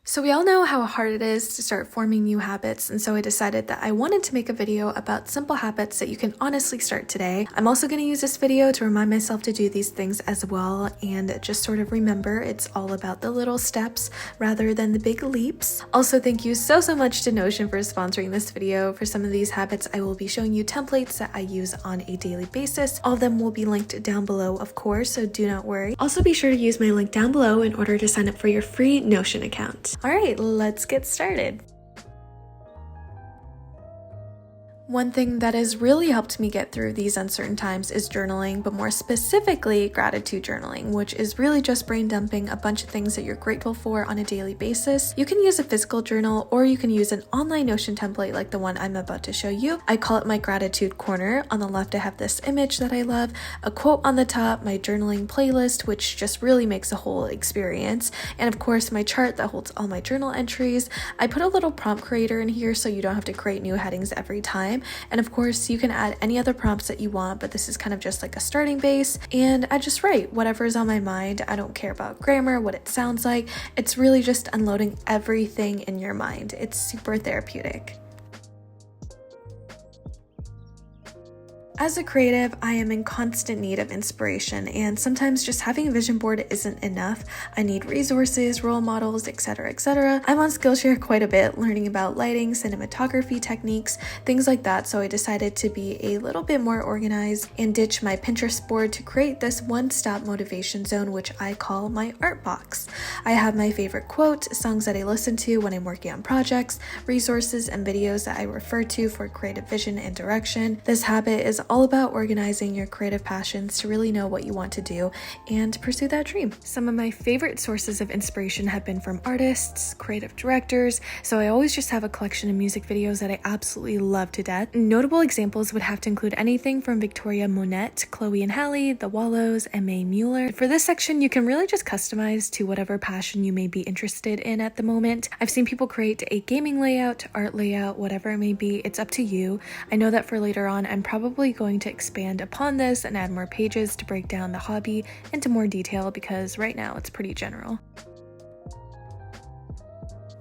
So we all know how hard it is to start forming new habits, and so I decided that I wanted to make a video about simple habits that you can honestly start today. I'm also going to use this video to remind myself to do these things as well, and just sort of remember it's all about the little steps rather than the big leaps. Also, thank you so much to Notion for sponsoring this video. For some of these habits, I will be showing you templates that I use on a daily basis. All of them will be linked down below, of course, so do not worry. Also, be sure to use my link down below in order to sign up for your free Notion account. All right, let's get started. One thing that has really helped me get through these uncertain times is journaling, but more specifically gratitude journaling, which is really just brain dumping a bunch of things that you're grateful for on a daily basis. You can use a physical journal or you can use an online Notion template like the one I'm about to show you. I call it my gratitude corner. On the left I have this image that I love, a quote on the top, my journaling playlist, which just really makes a whole experience, and of course my chart that holds all my journal entries. I put a little prompt creator in here so you don't have to create new headings every time. And of course, you can add any other prompts that you want, but this is kind of just like a starting base. And I just write whatever is on my mind. I don't care about grammar, what it sounds like. It's really just unloading everything in your mind. It's super therapeutic. As a creative, I am in constant need of inspiration, and sometimes just having a vision board isn't enough. I need resources, role models, etc., etc. I'm on Skillshare quite a bit, learning about lighting, cinematography techniques, things like that, so I decided to be a little bit more organized and ditch my Pinterest board to create this one-stop motivation zone, which I call my art box. I have my favorite quote, songs that I listen to when I'm working on projects, resources, and videos that I refer to for creative vision and direction. This habit is all about organizing your creative passions to really know what you want to do and pursue that dream. Some of my favorite sources of inspiration have been from artists, creative directors, so I always just have a collection of music videos that I absolutely love to death. Notable examples would have to include anything from Victoria Monet, Chloe and Halle, The Wallows, and Mae Mueller. For this section, you can really just customize to whatever passion you may be interested in at the moment. I've seen people create a gaming layout, art layout, whatever it may be. It's up to you. I know that for later on, I'm probably going to expand upon this and add more pages to break down the hobby into more detail, because right now it's pretty general.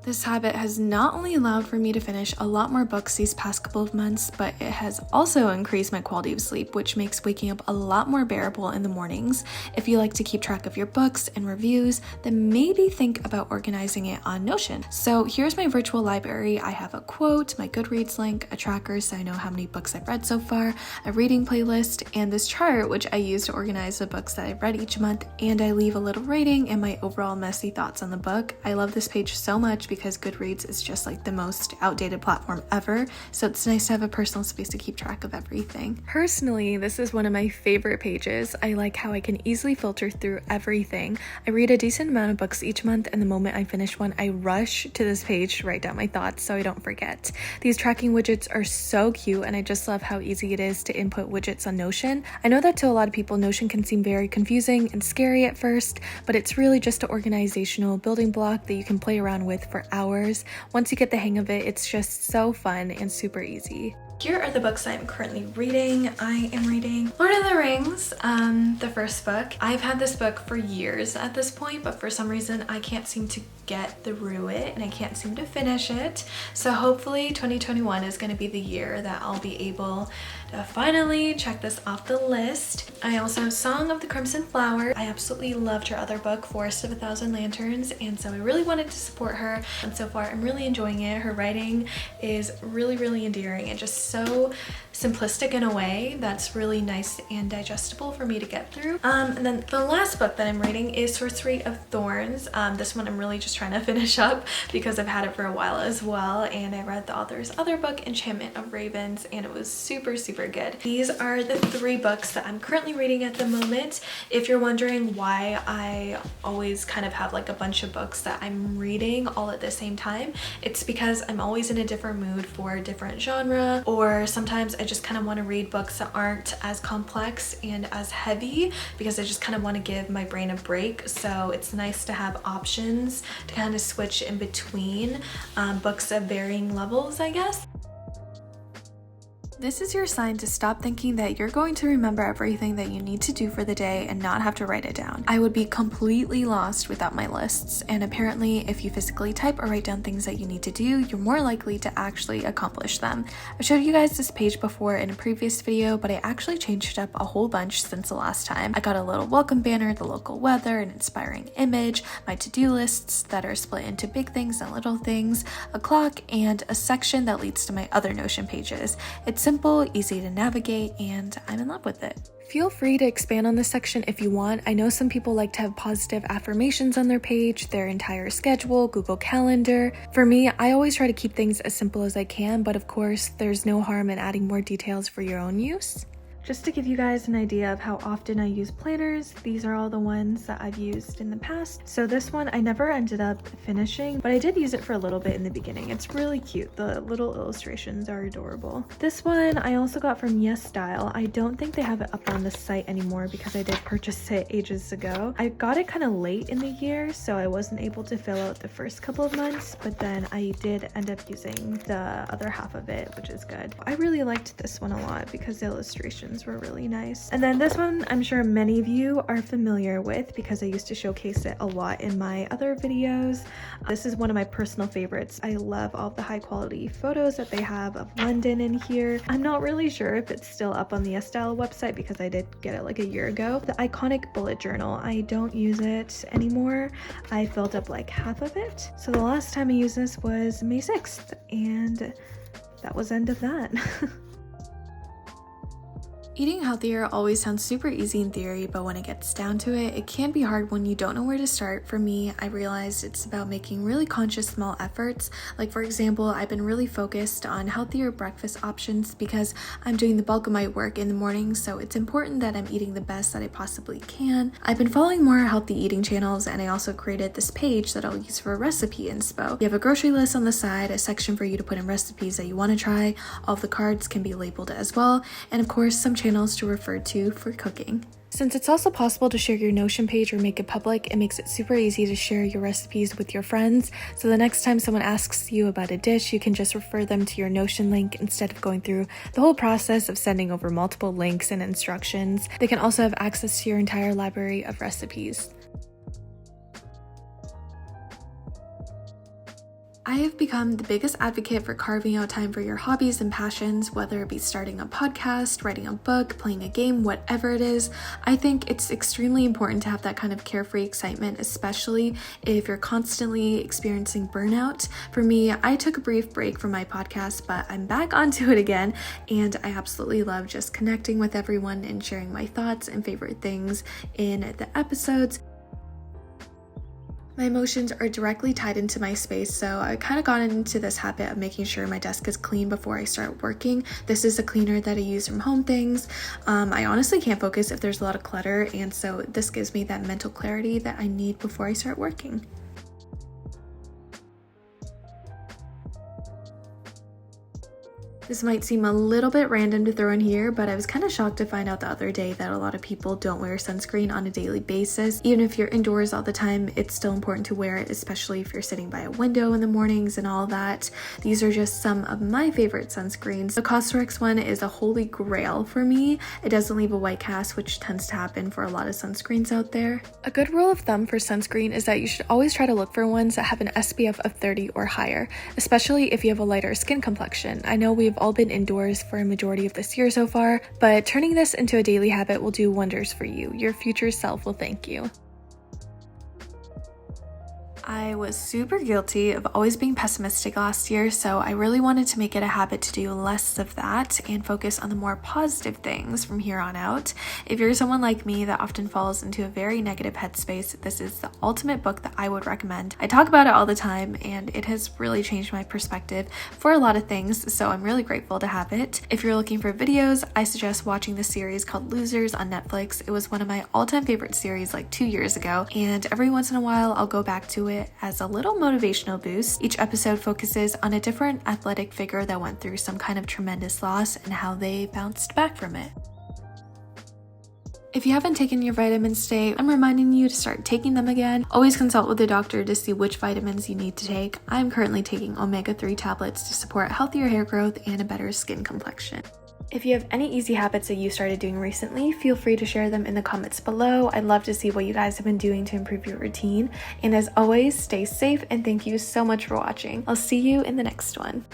This habit has not only allowed for me to finish a lot more books these past couple of months, but it has also increased my quality of sleep, which makes waking up a lot more bearable in the mornings. If you like to keep track of your books and reviews, then maybe think about organizing it on Notion. So here's my virtual library. I have a quote, my Goodreads link, a tracker so I know how many books I've read so far, a reading playlist, and this chart which I use to organize the books that I've read each month, and I leave a little rating and my overall messy thoughts on the book. I love this page so much because Goodreads is just like the most outdated platform ever, so it's nice to have a personal space to keep track of everything. Personally, this is one of my favorite pages. I like how I can easily filter through everything. I read a decent amount of books each month, and the moment I finish one, I rush to this page to write down my thoughts so I don't forget. These tracking widgets are so cute, and I just love how easy it is to input widgets on Notion. I know that to a lot of people, Notion can seem very confusing and scary at first, but it's really just an organizational building block that you can play around with for hours. Once you get the hang of it, it's just so fun and super easy. Here are the books I'm currently reading. I am reading Lord of the Rings, the first book. I've had this book for years at this point, but for some reason I can't seem to get through it and I can't seem to finish it. So hopefully 2021 is going to be the year that I'll be able to finally check this off the list. I also have Song of the Crimson Flower. I absolutely loved her other book, Forest of a Thousand Lanterns, and so I really wanted to support her, and so far I'm really enjoying it. Her writing is really endearing and just so simplistic in a way that's really nice and digestible for me to get through. And then the last book that I'm reading is Sorcery of Thorns. This one I'm really just trying to finish up because I've had it for a while as well, and I read the author's other book, Enchantment of Ravens, and it was super good. These are the 3 books that I'm currently reading at the moment. If you're wondering why I always kind of have like a bunch of books that I'm reading all at the same time, it's because I'm always in a different mood for a different genre, or sometimes I just kind of want to read books that aren't as complex and as heavy because I just kind of want to give my brain a break. So it's nice to have options to kind of switch in between books of varying levels, I guess. This is your sign to stop thinking that you're going to remember everything that you need to do for the day and not have to write it down. I would be completely lost without my lists, and apparently if you physically type or write down things that you need to do, you're more likely to actually accomplish them. I showed you guys this page before in a previous video, but I actually changed it up a whole bunch since the last time. I got a little welcome banner, the local weather, an inspiring image, my to-do lists that are split into big things and little things, a clock, and a section that leads to my other Notion pages. It's simple, easy to navigate, and I'm in love with it. Feel free to expand on this section if you want. I know some people like to have positive affirmations on their page, their entire schedule, Google Calendar. For me, I always try to keep things as simple as I can, but of course, there's no harm in adding more details for your own use. Just to give you guys an idea of how often I use planners, these are all the ones that I've used in the past. So this one I never ended up finishing, but I did use it for a little bit in the beginning. It's really cute. The little illustrations are adorable. This one I also got from Yes Style. I don't think they have it up on the site anymore because I did purchase it ages ago. I got it kind of late in the year, so I wasn't able to fill out the first couple of months, but then I did end up using the other half of it, which is good. I really liked this one a lot because the illustrations were really nice. And then this one I'm sure many of you are familiar with because I used to showcase it a lot in my other videos. This is one of my personal favorites. I love all the high quality photos that they have of London in here. I'm not really sure if it's still up on the Estelle website because I did get it like a year ago. The iconic bullet journal, I don't use it anymore. I filled up like half of it. So the last time I used this was May 6th, and that was end of that. Eating healthier always sounds super easy in theory, but when it gets down to it, it can be hard when you don't know where to start. For me, I realized it's about making really conscious small efforts. Like for example, I've been really focused on healthier breakfast options because I'm doing the bulk of my work in the morning, so it's important that I'm eating the best that I possibly can. I've been following more healthy eating channels, and I also created this page that I'll use for recipe inspo. You have a grocery list on the side, a section for you to put in recipes that you want to try. All of the cards can be labeled as well, and of course some channels to refer to for cooking. Since it's also possible to share your Notion page or make it public, it makes it super easy to share your recipes with your friends. So the next time someone asks you about a dish, you can just refer them to your Notion link instead of going through the whole process of sending over multiple links and instructions. They can also have access to your entire library of recipes. I have become the biggest advocate for carving out time for your hobbies and passions, whether it be starting a podcast, writing a book, playing a game, whatever it is. I think it's extremely important to have that kind of carefree excitement, especially if you're constantly experiencing burnout. For me, I took a brief break from my podcast, but I'm back onto it again, and I absolutely love just connecting with everyone and sharing my thoughts and favorite things in the episodes. My emotions are directly tied into my space, so I kind of got into this habit of making sure my desk is clean before I start working. This is a cleaner that I use from Home Things. I honestly can't focus if there's a lot of clutter, and so this gives me that mental clarity that I need before I start working. This might seem a little bit random to throw in here, but I was kind of shocked to find out the other day that a lot of people don't wear sunscreen on a daily basis. Even if you're indoors all the time, it's still important to wear it, especially if you're sitting by a window in the mornings and all that. These are just some of my favorite sunscreens. The Cosrx one is a holy grail for me. It doesn't leave a white cast, which tends to happen for a lot of sunscreens out there. A good rule of thumb for sunscreen is that you should always try to look for ones that have an SPF of 30 or higher, especially if you have a lighter skin complexion. I know we've all been indoors for a majority of this year so far, but turning this into a daily habit will do wonders for you. Your future self will thank you. I was super guilty of always being pessimistic last year, so I really wanted to make it a habit to do less of that and focus on the more positive things from here on out. If you're someone like me that often falls into a very negative headspace, this is the ultimate book that I would recommend. I talk about it all the time, and it has really changed my perspective for a lot of things, so I'm really grateful to have it. If you're looking for videos, I suggest watching the series called Losers on Netflix. It was one of my all-time favorite series like 2 years ago, and every once in a while I'll go back to it as a little motivational boost. Each episode focuses on a different athletic figure that went through some kind of tremendous loss and how they bounced back from it. If you haven't taken your vitamins today, I'm reminding you to start taking them again. Always consult with a doctor to see which vitamins you need to take. I'm currently taking omega-3 tablets to support healthier hair growth and a better skin complexion. If you have any easy habits that you started doing recently, feel free to share them in the comments below. I'd love to see what you guys have been doing to improve your routine. And as always, stay safe and thank you so much for watching. I'll see you in the next one.